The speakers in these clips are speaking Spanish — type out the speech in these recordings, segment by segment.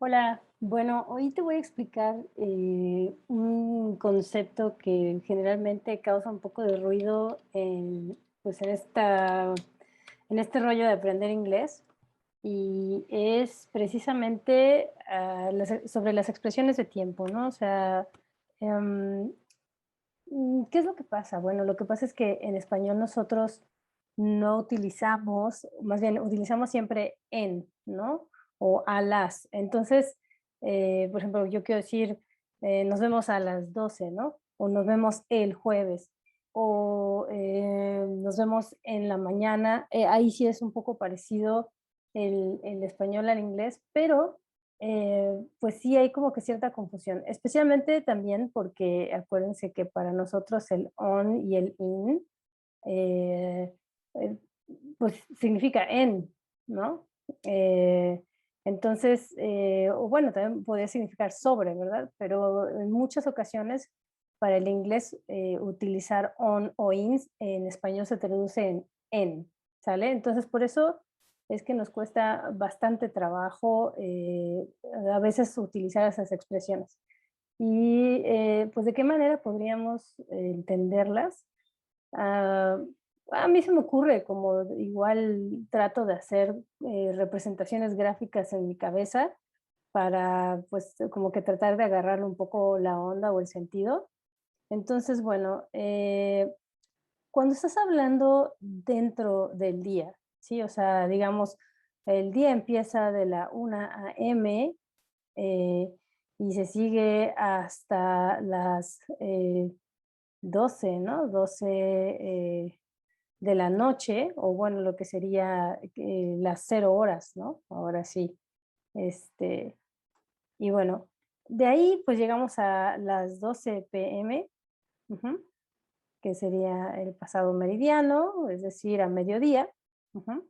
Hola, bueno, hoy te voy a explicar un concepto que generalmente causa un poco de ruido pues en este rollo de aprender inglés y es precisamente sobre las expresiones de tiempo, ¿no? O sea, em, ¿qué es lo que pasa? Bueno, lo que pasa es que en español nosotros no utilizamos, más bien utilizamos siempre en, ¿no? O a las. Entonces, por ejemplo, yo quiero decir, nos vemos a las 12, ¿no? O nos vemos el jueves. O nos vemos en la mañana. Ahí sí es un poco parecido el español al inglés, pero pues sí hay como que cierta confusión, especialmente también porque acuérdense que para nosotros el on y el in, eh, eh, pues significa en, ¿no? Eh, entonces, o bueno, también podría significar sobre, ¿verdad? Pero en muchas ocasiones para el inglés utilizar on o in en español se traduce en, ¿sale? Entonces, por eso es que nos cuesta bastante trabajo a veces utilizar esas expresiones. Y pues de qué manera podríamos entenderlas. Ah, a mí se me ocurre como igual trato de hacer representaciones gráficas en mi cabeza para pues como que tratar de agarrarle un poco la onda o el sentido. Entonces, bueno, cuando estás hablando dentro del día, ¿sí? O sea, digamos, el día empieza de la 1 a.m. eh, y se sigue hasta las 12, ¿no? 12 de la noche, o bueno, lo que sería las 0 horas, ¿no? Ahora sí. Este, y bueno, de ahí pues llegamos a las 12 p.m., ujú, que sería el pasado meridiano, es decir, a mediodía. Ujú.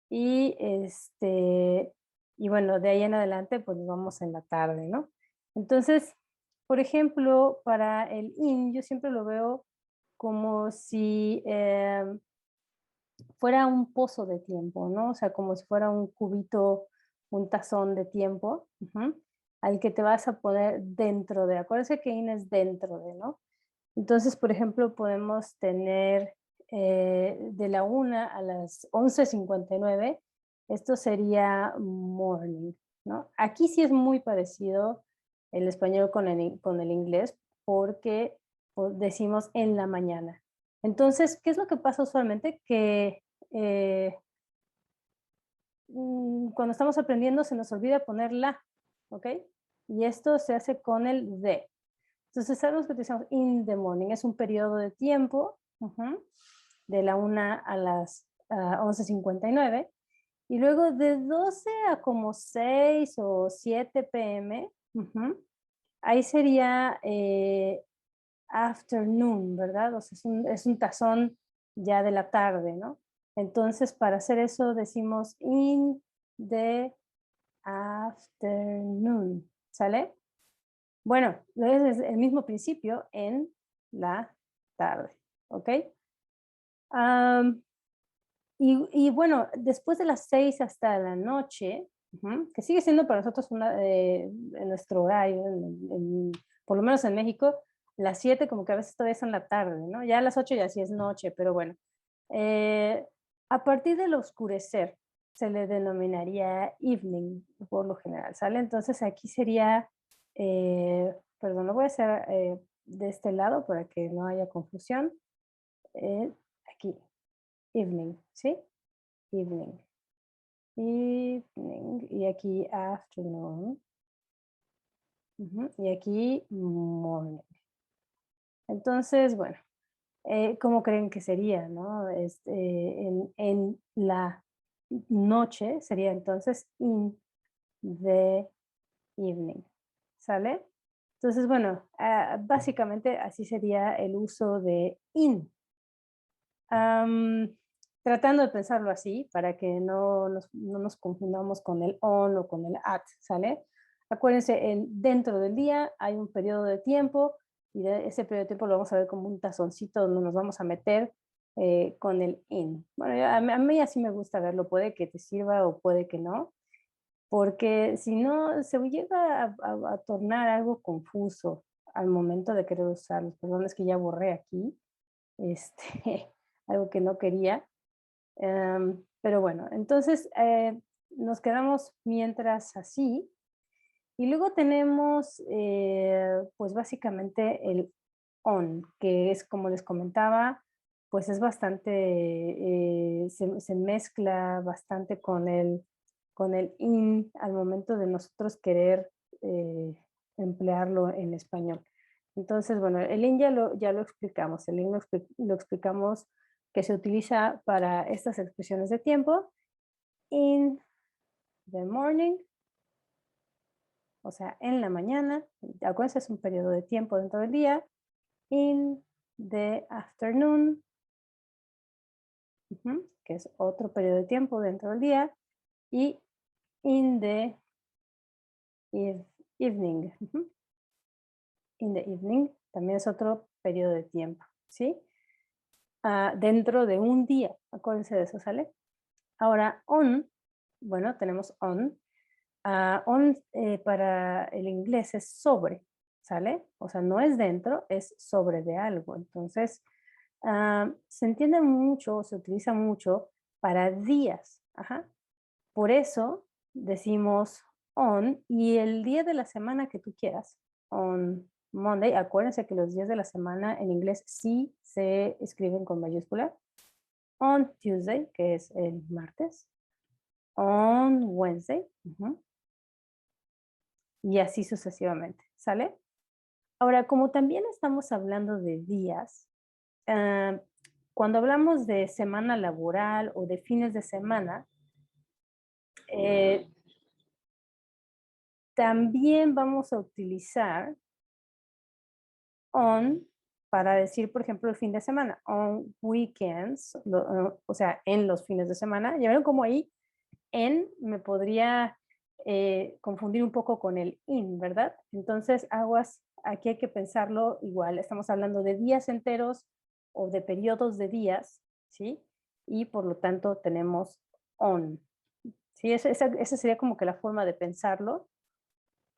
Y, y bueno, de ahí en adelante, pues nos vamos en la tarde, ¿no? Entonces, por ejemplo, para el in, yo siempre lo veo como si fuera un pozo de tiempo, ¿no? O sea, como si fuera un cubito, un tazón de tiempo, ujú, al que te vas a poner dentro de. Acuérdense que in es dentro de, ¿no? Entonces, por ejemplo, podemos tener de la 1 a las 11:59, esto sería morning, ¿no? Aquí sí es muy parecido el español con el inglés porque decimos en la mañana. Entonces, ¿qué es lo que pasa usualmente? Que eh, cuando estamos aprendiendo se nos olvida poner la, ¿ok? Y esto se hace con el de. Entonces, sabemos que utilizamos in the morning, es un periodo de tiempo, ujú, de la 1 a las 11:59, y luego de 12 a como 6 o 7 p.m., ujú, ahí sería afternoon, ¿verdad? O sea, es un tazón ya de la tarde, ¿no? Entonces, para hacer eso decimos in the afternoon, ¿sale? Bueno, es el mismo principio en la tarde, ¿ok? Am, y bueno, después de las 6 hasta la noche, ujú, que sigue siendo para nosotros en nuestro horario, por lo menos en México, las 7 como que a veces todavía son la tarde, ¿no? Ya a las 8 ya sí es noche, pero bueno. Eh, a partir del oscurecer se le denominaría evening por lo general, ¿sale? Entonces aquí sería, perdón, lo voy a hacer de este lado para que no haya confusión. eh, Aquí, evening, ¿sí? Evening, evening, y aquí afternoon, ujú, y aquí morning. Entonces, bueno, ¿cómo creen que sería, no? En la noche sería entonces in the evening, ¿sale? Entonces, bueno, básicamente así sería el uso de in. Am, tratando de pensarlo así para que no nos confundamos con el on o con el at, ¿sale? Acuérdense, dentro del día hay un periodo de tiempo y de ese periodo de tiempo lo vamos a ver como un tazoncito donde nos vamos a meter con el in. Bueno, a mí así me gusta verlo, puede que te sirva o puede que no. porque si no, se llega a tornar algo confuso al momento de querer usarlos. Perdón, es que ya borré aquí, este, algo que no quería. Pero bueno, entonces nos quedamos mientras así. Y luego tenemos, pues básicamente el on, que es como les comentaba, pues es bastante, se mezcla bastante con el in al momento de nosotros querer eh, emplearlo en español. Entonces, bueno, el in ya lo explicamos, el in lo explicamos que se utiliza para estas expresiones de tiempo. In the morning, o sea, en la mañana, acuérdense, es un periodo de tiempo dentro del día. In the afternoon, que es otro periodo de tiempo dentro del día. Y in the evening, in the evening, también es otro periodo de tiempo, ¿sí? Dentro de un día, acuérdense de eso, ¿sale? Ahora, on, bueno, tenemos on. On para el inglés es sobre, ¿sale? O sea, no es dentro, es sobre de algo. Entonces, se entiende mucho, se utiliza mucho para días. Ajá. Por eso decimos on y el día de la semana que tú quieras. On Monday, acuérdense que los días de la semana en inglés sí se escriben con mayúscula. On Tuesday, que es el martes. On Wednesday. Y así sucesivamente, ¿sale? Ahora, como también estamos hablando de días, ah, cuando hablamos de semana laboral o de fines de semana, eh, también vamos a utilizar on para decir, por ejemplo, el fin de semana, on weekends, o sea, en los fines de semana. Ya vieron cómo ahí en me podría confundir un poco con el in, ¿verdad? Entonces, aguas, aquí hay que pensarlo igual. Estamos hablando de días enteros o de periodos de días, ¿sí? Y por lo tanto tenemos on. ¿Sí? Esa sería como que la forma de pensarlo.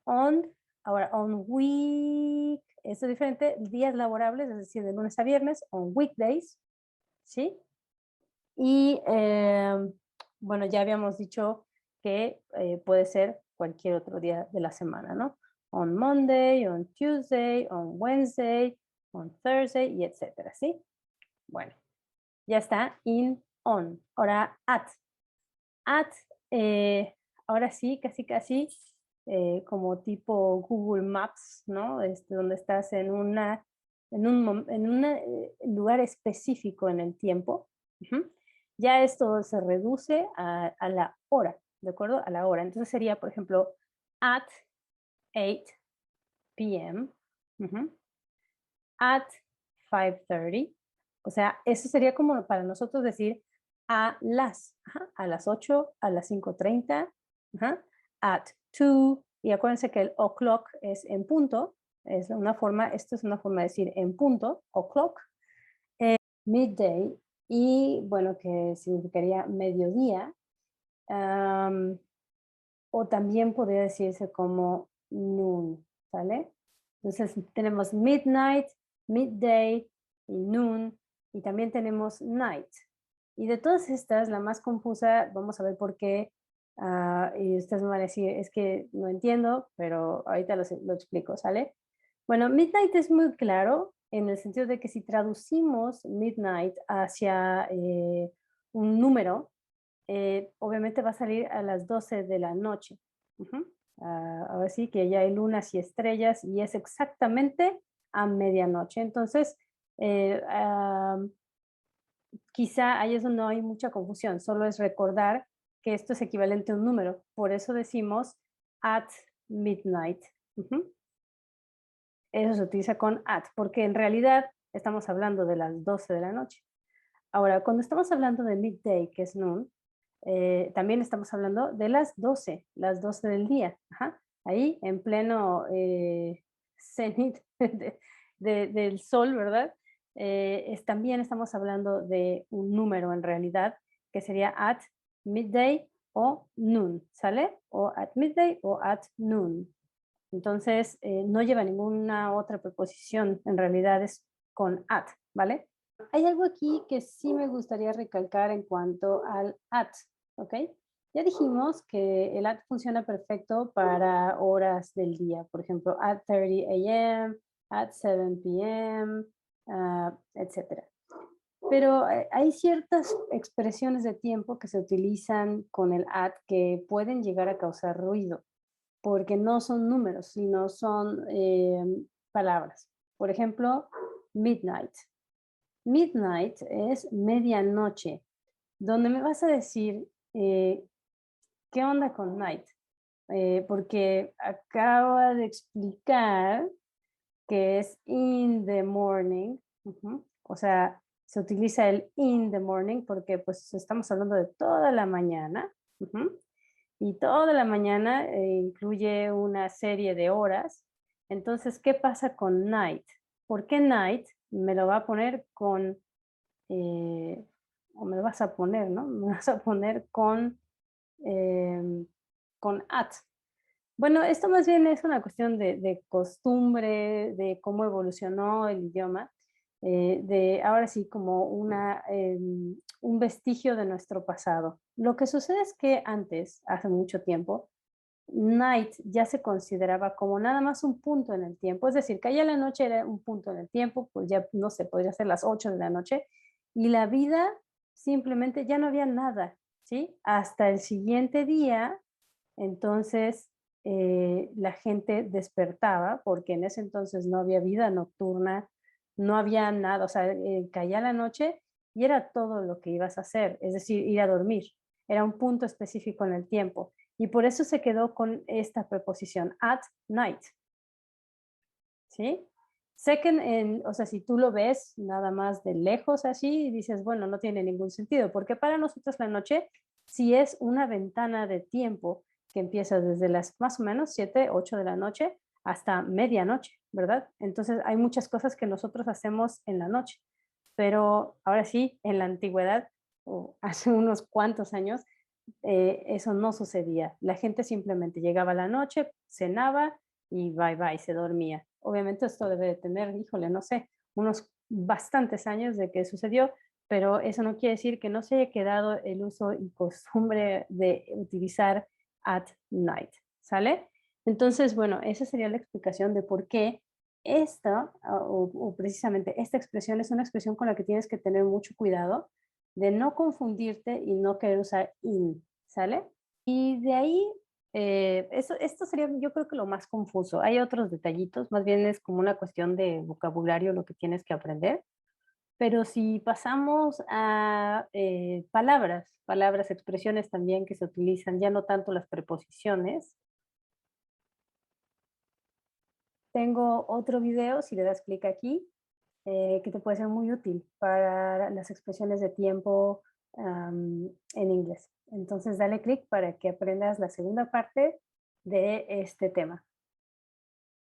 On, ahora on week, eso es diferente. Días laborables, es decir, de lunes a viernes, on weekdays, ¿sí? Y bueno, ya habíamos dicho que puede ser cualquier otro día de la semana, ¿no? On Monday, on Tuesday, on Wednesday, on Thursday y etcétera, ¿sí? Bueno, ya está, in, on. Ahora, at. At, ahora sí, casi, casi como tipo Google Maps, ¿no? Donde estás en un lugar específico en el tiempo. Ya esto se reduce a la hora, ¿de acuerdo? A la hora. Entonces sería, por ejemplo, at 8 p.m., at 5:30. O sea, eso sería como para nosotros decir a las 8, a las 5:30, at 2, y acuérdense que el o'clock es en punto, es una forma, esto es una forma de decir en punto, o'clock, midday, y bueno, que significaría mediodía, um, o también podría decirse como noon, ¿sale? Entonces tenemos midnight, midday y noon, y también tenemos night. Y de todas estas, la más confusa, vamos a ver por qué, y ustedes me van a decir, es que no entiendo, pero ahorita lo explico, ¿sale? Bueno, midnight es muy claro en el sentido de que si traducimos midnight hacia un número, obviamente va a salir a las 12 de la noche. Ahora sí que ya hay lunas y estrellas y es exactamente a medianoche. Entonces, eh, quizá ahí es donde no hay mucha confusión, solo es recordar que esto es equivalente a un número. Por eso decimos at midnight. Eso se utiliza con at, porque en realidad estamos hablando de las 12 de la noche. Ahora, cuando estamos hablando de midday, que es noon, también estamos hablando de las 12 del día. Ajá. Ahí, en pleno cenit del sol, ¿verdad? También estamos hablando de un número en realidad, que sería at midday o noon, ¿sale? O at midday o at noon. Entonces, no lleva ninguna otra preposición, en realidad es con at, ¿vale? Hay algo aquí que sí me gustaría recalcar en cuanto al at, ¿ok? Ya dijimos que el at funciona perfecto para horas del día, por ejemplo, at 30 a.m., at 7 p.m., etcétera. Pero hay ciertas expresiones de tiempo que se utilizan con el at que pueden llegar a causar ruido, porque no son números, sino son palabras. Por ejemplo, midnight. Midnight es medianoche, donde me vas a decir, ¿qué onda con night? Porque acaba de explicar que es in the morning. O sea, se utiliza el in the morning porque pues estamos hablando de toda la mañana. Y toda la mañana incluye una serie de horas. Entonces, ¿qué pasa con night? ¿Por qué night? Me lo va a poner con, eh, o me lo vas a poner, ¿no? Me vas a poner con at. Bueno, esto más bien es una cuestión de costumbre, de cómo evolucionó el idioma, de ahora sí como un vestigio de nuestro pasado. Lo que sucede es que antes, hace mucho tiempo, night ya se consideraba como nada más un punto en el tiempo, es decir, caía la noche era un punto en el tiempo, pues ya no sé, podría ser las 8 de la noche, y la vida simplemente ya no había nada, ¿sí? Hasta el siguiente día, entonces la gente despertaba, porque en ese entonces no había vida nocturna, no había nada, o sea, caía la noche y era todo lo que ibas a hacer, es decir, ir a dormir, era un punto específico en el tiempo. Y por eso se quedó con esta preposición, at night, ¿sí? Sé que, o sea, si tú lo ves nada más de lejos así, dices, bueno, no tiene ningún sentido, porque para nosotros la noche sí es una ventana de tiempo que empieza desde las más o menos 7, 8 de la noche hasta medianoche, ¿verdad? Entonces hay muchas cosas que nosotros hacemos en la noche, pero ahora sí, en la antigüedad, o hace unos cuantos años, eso no sucedía. La gente simplemente llegaba a la noche, cenaba y bye bye, se dormía. Obviamente esto debe de tener, híjole, no sé, unos bastantes años de que sucedió, pero eso no quiere decir que no se haya quedado el uso y costumbre de utilizar at night, ¿sale? Entonces, bueno, esa sería la explicación de por qué esta, o precisamente esta expresión es una expresión con la que tienes que tener mucho cuidado de no confundirte y no querer usar in, ¿sale? Y de ahí, esto sería yo creo que lo más confuso. Hay otros detallitos, más bien es como una cuestión de vocabulario lo que tienes que aprender. Pero si pasamos a palabras, expresiones también que se utilizan, ya no tanto las preposiciones. Tengo otro video, si le das clic aquí, que te puede ser muy útil para las expresiones de tiempo en inglés. Entonces, dale clic para que aprendas la segunda parte de este tema.